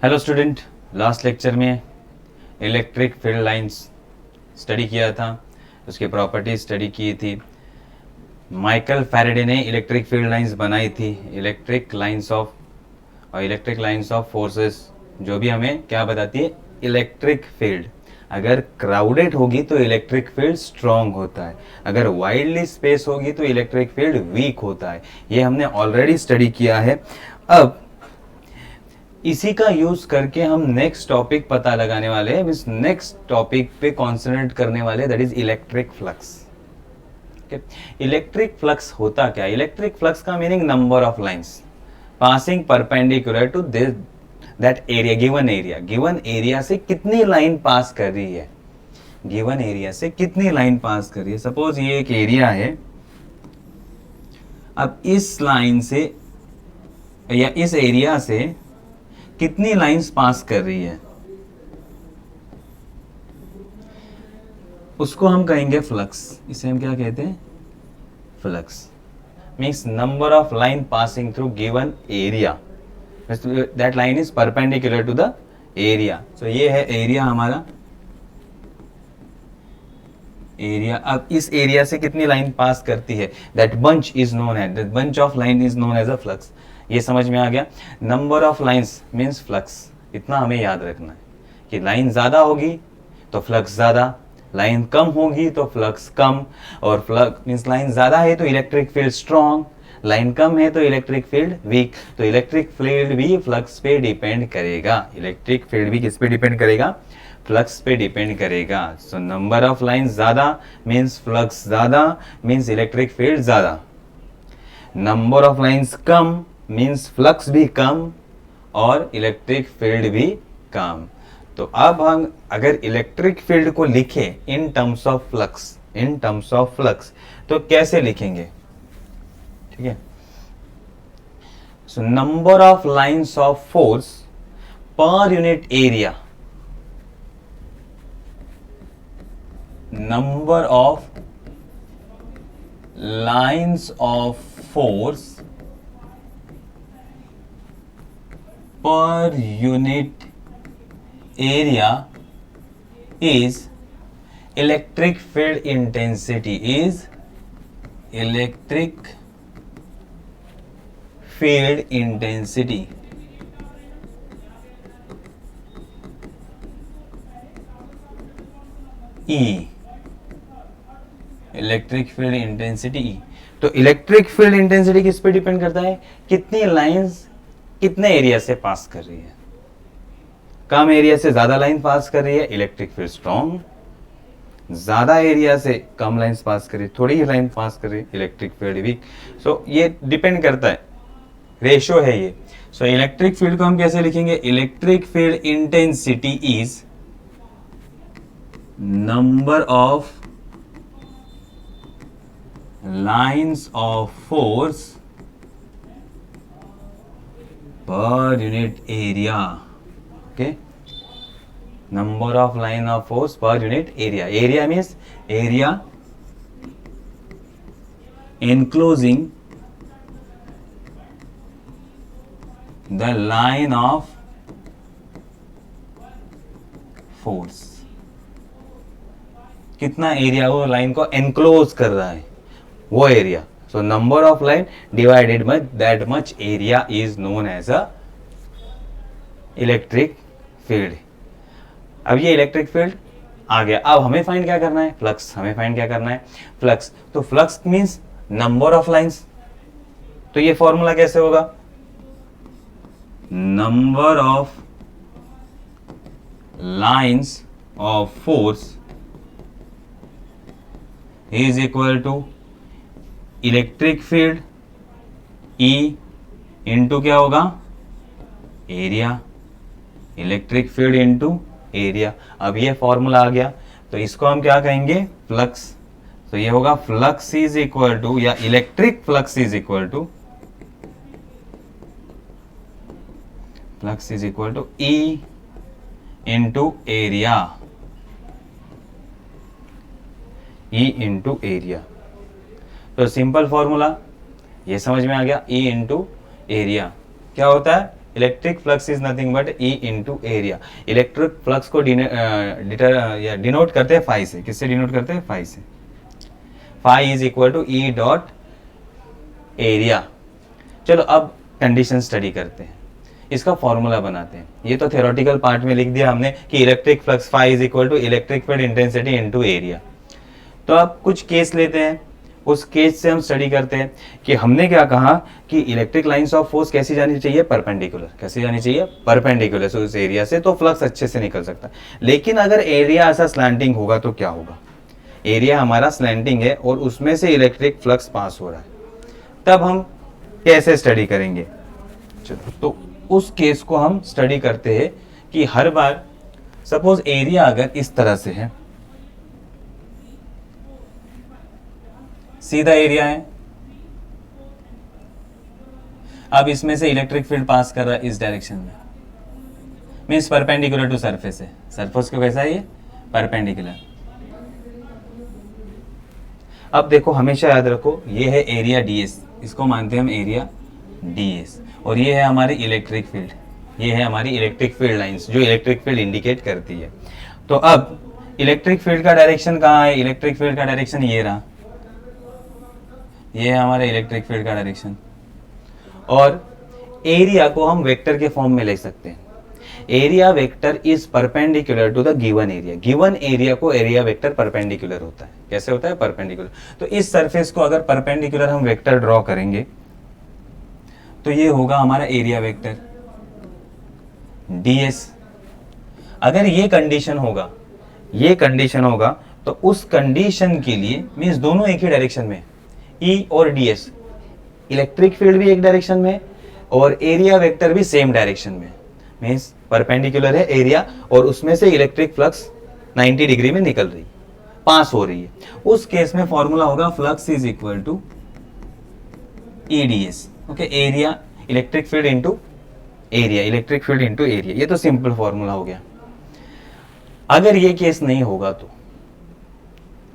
Hello student, last lecture में electric field lines study किया था, उसकी प्रॉपर्टीज स्टडी की थी। माइकल फैराडे ने इलेक्ट्रिक फील्ड लाइंस बनाई थी, इलेक्ट्रिक लाइंस ऑफ फोर्सेस, जो भी हमें क्या बताती है, इलेक्ट्रिक फील्ड। अगर क्राउडेड होगी तो इलेक्ट्रिक फील्ड स्ट्रॉन्ग होता है, अगर वाइडली स्पेस होगी तो इलेक्ट्रिक फील्ड वीक होता है। ये हमने ऑलरेडी स्टडी किया है। अब इसी का यूज करके हम नेक्स्ट टॉपिक पता लगाने वाले हैं, मींस नेक्स्ट टॉपिक पे कॉन्सेंट्रेट करने वाले, that is electric flux. Electric flux होता क्या? इलेक्ट्रिक फ्लक्स का meaning number of lines passing perpendicular to that area, given area से कितनी लाइन पास कर रही है, गिवन एरिया से कितनी लाइन पास कर रही है। सपोज ये एक एरिया है, अब इस लाइन से या इस एरिया से कितनी लाइंस पास कर रही है, उसको हम कहेंगे फ्लक्स। इसे हम क्या कहते हैं? Flux means number of line passing through given area, that line is perpendicular to the area. So ये है एरिया हमारा, एरिया। अब इस एरिया से कितनी लाइन पास करती है, that bunch is known as, that bunch of line is known as a flux. ये समझ में आ गया? Number of lines means flux. इतना हमें याद रखना है कि लाइन ज्यादा होगी तो फ्लक्स ज्यादा, लाइन कम होगी तो फ्लक्स कम। और फ्लक्स मीन्स लाइन ज्यादा है तो इलेक्ट्रिक फील्ड स्ट्रॉन्ग, लाइन कम है तो इलेक्ट्रिक फील्ड वीक। तो इलेक्ट्रिक फील्ड भी फ्लक्स पे डिपेंड करेगा, इलेक्ट्रिक फील्ड भी किस पे डिपेंड करेगा? फ्लक्स पे डिपेंड करेगा। सो नंबर ऑफ लाइन ज्यादा मीन्स फ्लक्स ज्यादा, मीन्स इलेक्ट्रिक फील्ड ज्यादा। Number of lines come means flux भी कम और इलेक्ट्रिक फील्ड भी कम। तो अब हम अगर इलेक्ट्रिक फील्ड को लिखें इन टर्म्स ऑफ फ्लक्स, तो कैसे लिखेंगे? ठीक है, सो number of lines of force per unit area, number of lines of force per unit area is electric field intensity, E, electric field intensity ई। तो इलेक्ट्रिक फील्ड इंटेंसिटी किस पे depend करता है? कितनी लाइंस कितने एरिया से पास कर रही है। कम एरिया से ज्यादा लाइन पास कर रही है, इलेक्ट्रिक फील्ड स्ट्रॉन्ग। ज्यादा एरिया से कम लाइंस पास कर रही है, थोड़ी ही लाइन पास कर रही है, इलेक्ट्रिक फील्ड वीक। सो ये डिपेंड करता है, रेशो है ये। सो इलेक्ट्रिक फील्ड को हम कैसे लिखेंगे? Electric field intensity is number of lines of force per unit area. Okay, number of line of force per unit area. Area means area enclosing the line of force. कितना area वो line को enclose कर रहा है, वो area. So number of line divided by that much area is known as a electric field. अब ये electric field आ गया। अब हमें फाइंड क्या करना है? फ्लक्स। हमें फाइंड क्या करना है? फ्लक्स। तो flux means number of lines. तो ये फॉर्मूला कैसे होगा? Number of lines of force is equal to electric field E into क्या होगा? Area. Electric field into area. अब ये फॉर्मूला आ गया, तो इसको हम क्या कहेंगे? फ्लक्स। तो ये होगा फ्लक्स इज इक्वल टू, या electric flux is equal to E into area, E into area. तो सिंपल फॉर्मूला ये समझ में आ गया, E इंटू एरिया क्या होता है? Electric flux is nothing but E into area. Electric flux को डिनोट करते हैं फाई से। किससे डिनोट करते हैं? फाई से। Phi is equal to E dot area. चलो अब कंडीशन स्टडी करते हैं, इसका फॉर्मूला बनाते हैं। ये तो थ्योरेटिकल पार्ट में लिख दिया हमने कि electric flux phi is equal to electric field intensity into area. तो अब कुछ केस लेते हैं, उस केस से हम स्टडी करते हैं कि हमने क्या कहा कि इलेक्ट्रिक लाइंस ऑफ फोर्स कैसी जानी चाहिए? परपेंडिकुलर। कैसी जानी चाहिए? परपेंडिकुलर। सो इस एरिया से तो फ्लक्स अच्छे से निकल सकता है। लेकिन अगर एरिया ऐसा स्लैंटिंग होगा तो क्या होगा? एरिया हमारा स्लैंटिंग है और उसमें से इलेक्ट्रिक फ्लक्स पास हो रहा है, तब हम कैसे स्टडी करेंगे? चलो तो उस केस को हम स्टडी करते हैं कि हर बार सपोज एरिया अगर इस तरह से है, सीधा एरिया है, अब इसमें से इलेक्ट्रिक फील्ड पास कर रहा है इस डायरेक्शन में, मीन्स परपेंडिकुलर टू सरफेस है। सरफेस को कैसा है ये? परपेंडिकुलर। अब देखो हमेशा याद रखो ये है एरिया डीएस, इसको मानते हैं हम एरिया डीएस, और ये है हमारी इलेक्ट्रिक फील्ड, ये है हमारी इलेक्ट्रिक फील्ड लाइंस जो इलेक्ट्रिक फील्ड इंडिकेट करती है। तो अब इलेक्ट्रिक फील्ड का डायरेक्शन कहाँ है? इलेक्ट्रिक फील्ड का डायरेक्शन ये रहा, ये है हमारा इलेक्ट्रिक फील्ड का डायरेक्शन। और एरिया को हम वेक्टर के फॉर्म में ले सकते हैं। Area vector is perpendicular to the given area. Given area को एरिया वेक्टर परपेंडिकुलर होता है। कैसे होता है? परपेंडिकुलर। तो इस सरफेस को अगर परपेंडिकुलर हम वेक्टर ड्रॉ करेंगे तो ये होगा हमारा एरिया वेक्टर ds। अगर ये कंडीशन होगा, ये कंडीशन होगा, तो उस कंडीशन के लिए मीन्स दोनों एक ही डायरेक्शन में, E और ds, इलेक्ट्रिक फील्ड भी एक डायरेक्शन में और एरिया वेक्टर भी सेम डायरेक्शन में, मीन्स परपेंडिकुलर है एरिया और उसमें से इलेक्ट्रिक फ्लक्स 90 डिग्री में निकल रही, पास हो रही है। उस केस में फॉर्मूला होगा flux is equal to EDS। Okay, area electric field into area, electric field into area. ये तो सिंपल फॉर्मूला हो गया। अगर ये केस नहीं होगा तो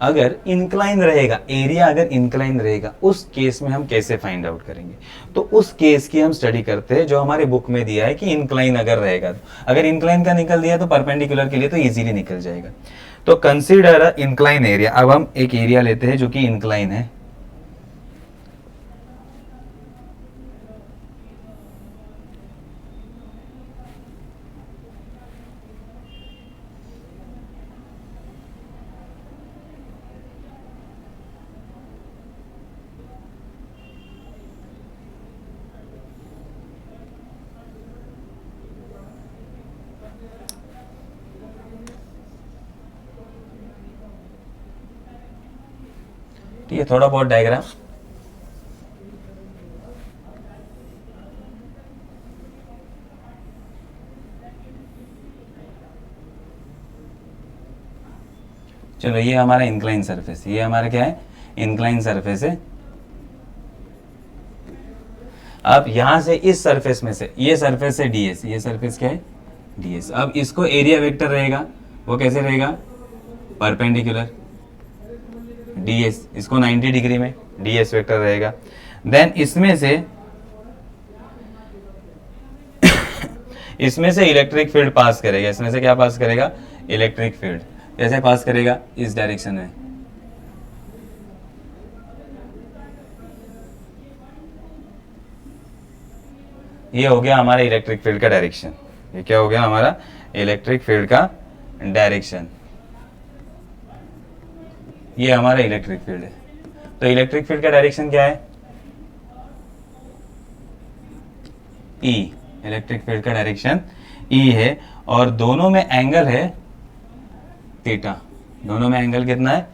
अगर इंक्लाइन रहेगा, एरिया अगर इंक्लाइन रहेगा, उस केस में हम कैसे फाइंड आउट करेंगे? तो उस केस की हम स्टडी करते हैं जो हमारे बुक में दिया है कि इंक्लाइन अगर रहेगा। तो अगर इंक्लाइन का निकल दिया तो परपेंडिकुलर के लिए तो इजीली निकल जाएगा। तो कंसीडर इंक्लाइन एरिया। अब हम एक एरिया लेते हैं जो कि इंक्लाइन है। ठीक है, थोड़ा बहुत डायग्राम। चलो ये हमारा इंक्लाइन सरफेस, ये हमारा क्या है? इंक्लाइन सरफेस है। अब यहां से इस सरफेस में से, ये सरफेस है ds, ये सरफेस क्या है? ds। अब इसको एरिया वेक्टर रहेगा, वो कैसे रहेगा? परपेंडिकुलर ds, इसको 90 डिग्री में ds वेक्टर रहेगा। देन इसमें से इसमें से इलेक्ट्रिक फील्ड पास करेगा। इसमें से क्या पास करेगा? Electric field. कैसे पास करेगा? इस डायरेक्शन में। ये हो गया हमारा इलेक्ट्रिक फील्ड का डायरेक्शन। ये क्या हो गया? हमारा इलेक्ट्रिक फील्ड का डायरेक्शन। ये हमारा इलेक्ट्रिक फील्ड है। तो इलेक्ट्रिक फील्ड का डायरेक्शन क्या है? E। इलेक्ट्रिक फील्ड का डायरेक्शन E है और दोनों में एंगल है थीटा। दोनों में एंगल कितना है?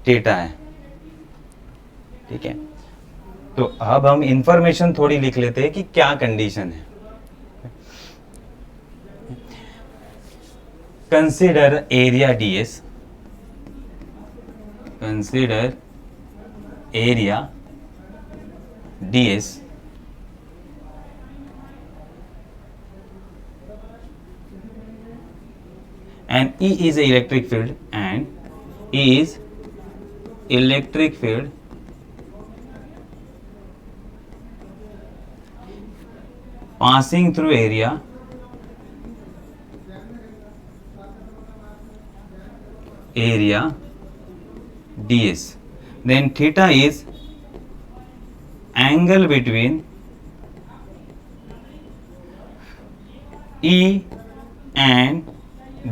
थीटा है। ठीक है, तो अब हम इंफॉर्मेशन थोड़ी लिख लेते हैं कि क्या कंडीशन है। Consider area ds, consider area ds and E is a electric field and E is electric field passing through area ds. Then theta is angle between E and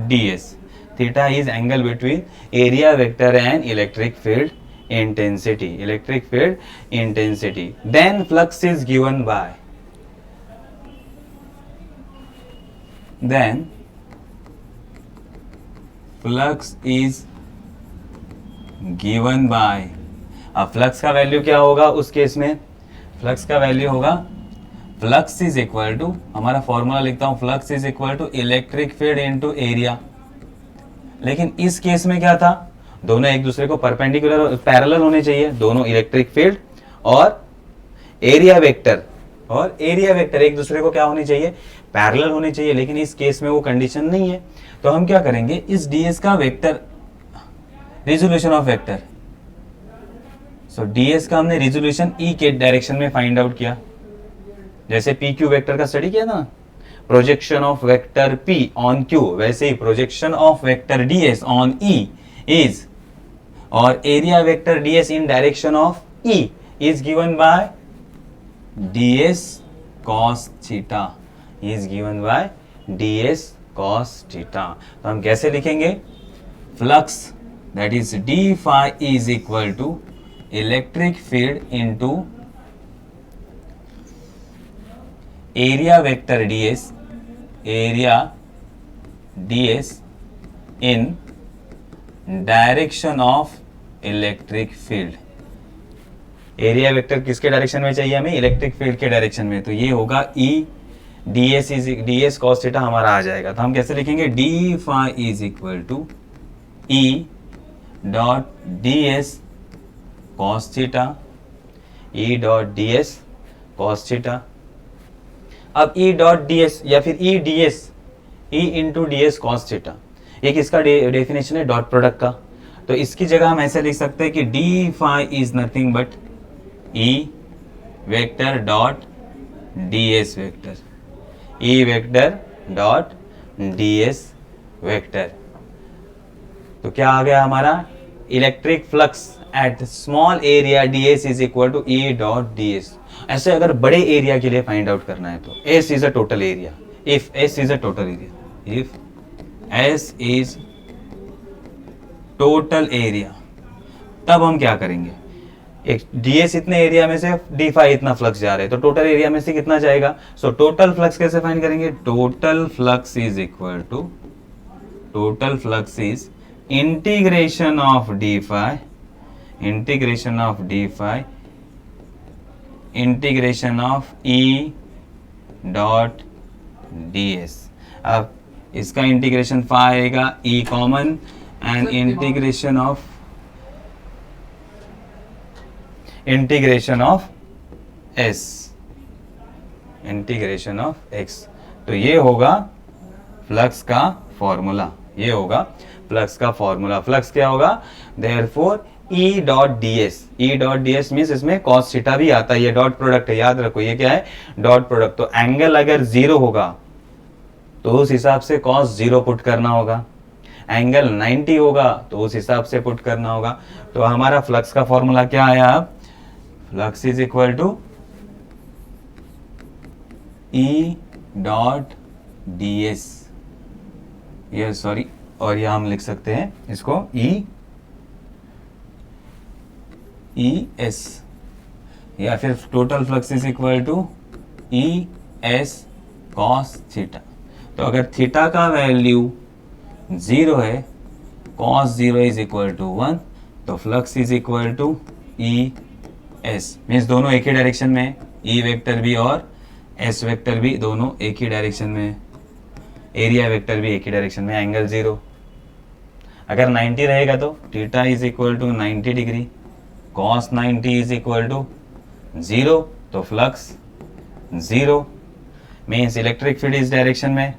ds. Theta is angle between area vector and electric field intensity. Then flux is given by अब flux का value क्या होगा उस case में? Flux का value होगा flux is equal to, हमारा formula लिखता हूं, flux is equal to electric field into area. लेकिन इस केस में क्या था, दोनों एक दूसरे को परपेंडिकुलर पैरेलल होने चाहिए, दोनों इलेक्ट्रिक फील्ड और एरिया वेक्टर एक दूसरे को क्या होनी चाहिए, पैरेलल होने चाहिए। लेकिन इस केस में वो कंडीशन नहीं है, तो हम क्या करेंगे, इस ds का vector, resolution of vector, so ds का हमने रिजोल्यूशन e के डायरेक्शन में फाइंड आउट किया, जैसे पी क्यू वेक्टर का स्टडी किया था ना, projection of vector p on q, वैसे ही projection of vector ds on e is, और area vector ds in direction of e is given by ds cos theta, is given by ds cos theta. तो हम कैसे लिखेंगे, flux that is d phi is equal to electric field into area vector ds in direction of electric field. Area vector किसके direction में चाहिए हमें, electric field के direction में, तो ये होगा E ds cos थीटा हमारा आ जाएगा। तो हम कैसे लिखेंगे, d phi is equal to E dot ds cos theta, E dot ds cos theta. अब E डॉट ds या फिर E ds, E into ds cos theta, ये किसका डेफिनेशन है, डॉट प्रोडक्ट का। तो इसकी जगह हम ऐसे लिख सकते हैं कि d phi is nothing but E vector dot ds vector, E vector dot ds vector. तो क्या आ गया हमारा, electric flux at small area ds is equal to E dot ds। ऐसे अगर बड़े एरिया के लिए फाइंड आउट करना है तो S is a total area, if S is a total area, if S is total area, तब हम क्या करेंगे, एक ds इतने एरिया में से d phi इतना फ्लक्स जा रहा है, तो टोटल एरिया में से कितना जाएगा, सो टोटल फ्लक्स कैसे फाइंड करेंगे, total flux is equal to, total flux is integration of d phi integration of E dot ds। अब इसका इंटीग्रेशन phi आएगा, E common, and integration of s, integration of x। तो ये होगा flux का formula, ये होगा फ्लक्स का फॉर्मूला। फ्लक्स क्या होगा, therefore E dot ds means इसमें cos थीटा भी आता है, ये डॉट प्रोडक्ट है, याद रखो ये क्या है, डॉट प्रोडक्ट। तो एंगल अगर 0 होगा तो उस हिसाब से cos 0 पुट करना होगा, एंगल 90 होगा तो उस हिसाब से पुट करना होगा। तो हमारा फ्लक्स का फॉर्मूला क्या आया, अब flux is equal to E dot ds, ये सॉरी, और यह हम लिख सकते हैं इसको ES, या फिर total flux is equal to ES cos theta. तो अगर थीटा का वैल्यू 0 है, cos 0 इज इक्वल टू 1, तो flux is equal to ES, means दोनों एक ही डायरेक्शन में, E वेक्टर भी और S वेक्टर भी दोनों एक ही डायरेक्शन में, एरिया वेक्टर भी एक ही डायरेक्शन में, एंगल 0। अगर 90 रहेगा तो theta is equal to 90 degree, cos 90 is equal to 0, तो फ्लक्स 0, मीन्स इलेक्ट्रिक फील्ड इस डायरेक्शन में,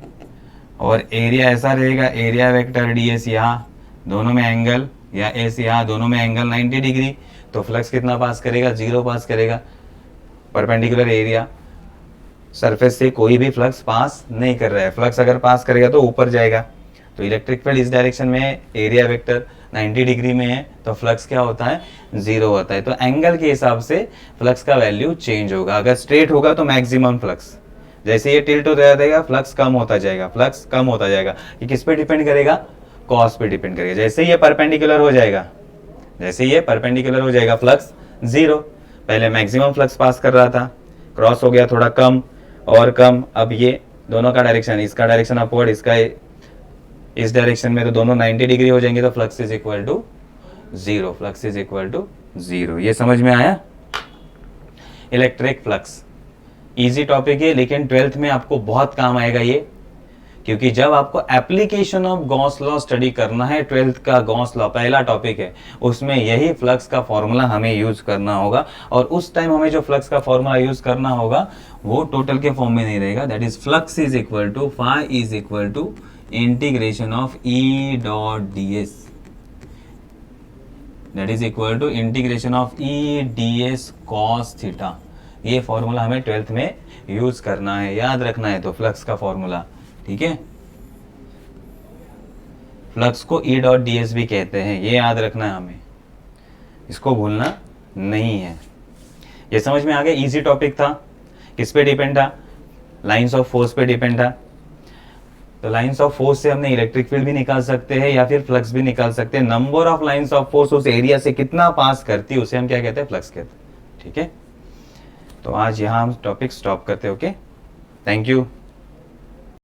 और एरिया ऐसा रहेगा, एरिया वेक्टर ds यहाँ दोनों में एंगल, या S यहाँ दोनों में एंगल 90 डिग्री, तो फ्लक्स कितना पास करेगा, 0 पास करेगा, परपेंडिकुलर एरिया। सरफेस से कोई भी फ्लक्स पास नहीं कर रहा है। फ्लक्स अगर पास करेगा तो ऊपर जाएगा। तो इलेक्ट्रिक फील्ड इस डायरेक्शन में है, एरिया वेक्टर 90 डिग्री में है, तो फ्लक्स क्या होता है, 0 होता है। तो एंगल के हिसाब से फ्लक्स का वैल्यू चेंज होगा। अगर स्ट्रेट होगा तो मैक्सिमम फ्लक्स, जैसे ये टिल्ट होता जाएगा फ्लक्स कम होता जाएगा, फ्लक्स कम होता जाएगा। ये किस पे डिपेंड करेगा, कॉस पे डिपेंड करेगा। जैसे ये परपेंडिकुलर हो जाएगा, जैसे ये परपेंडिकुलर हो जाएगा फ्लक्स 0। पहले मैक्सिमम फ्लक्स पास कर रहा था, क्रॉस हो गया थोड़ा कम और कम। अब ये दोनों का डायरेक्शन, इसका डायरेक्शन अपवर्ड, इसका इस डायरेक्शन में, तो दोनों 90 डिग्री हो जाएंगे। तो flux is equal to 0, flux is equal to 0। ये समझ में आया। इलेक्ट्रिक फ्लक्स इजी टॉपिक है, लेकिन 12th में आपको बहुत काम आएगा ये, क्योंकि जब आपको application of Gauss law study करना है, 12th का गॉस लॉ पहला टॉपिक है, उसमें यही फ्लक्स का फॉर्मूला हमें यूज करना होगा। और उस टाइम हमें जो फ्लक्स का फॉर्मूला यूज करना होगा वो टोटल के फॉर्म में नहीं रहेगा। That is flux is equal to phi is equal to integration of E dot D S, that is equal to integration of E D S cos theta. ये formula हमें 12th में use करना है, याद रखना है। तो फ्लक्स का फॉर्मूला, ठीक है, फ्लक्स को ई डॉट डी एस भी कहते हैं, ये याद रखना है हमें, इसको भूलना नहीं है। ये समझ में आ गया। इजी टॉपिक था। किस पे डिपेंड था, लाइंस ऑफ फोर्स पे डिपेंड था। तो लाइंस ऑफ फोर्स से हमने इलेक्ट्रिक फील्ड भी निकाल सकते हैं या फिर फ्लक्स भी निकाल सकते हैं। Number of lines of force उस एरिया से कितना पास करती है उसे हम क्या कहते हैं, फ्लक्स कहते हैं। ठीक है, तो आज यहाँ हम टॉपिक स्टॉप करते हैं। Okay, thank you.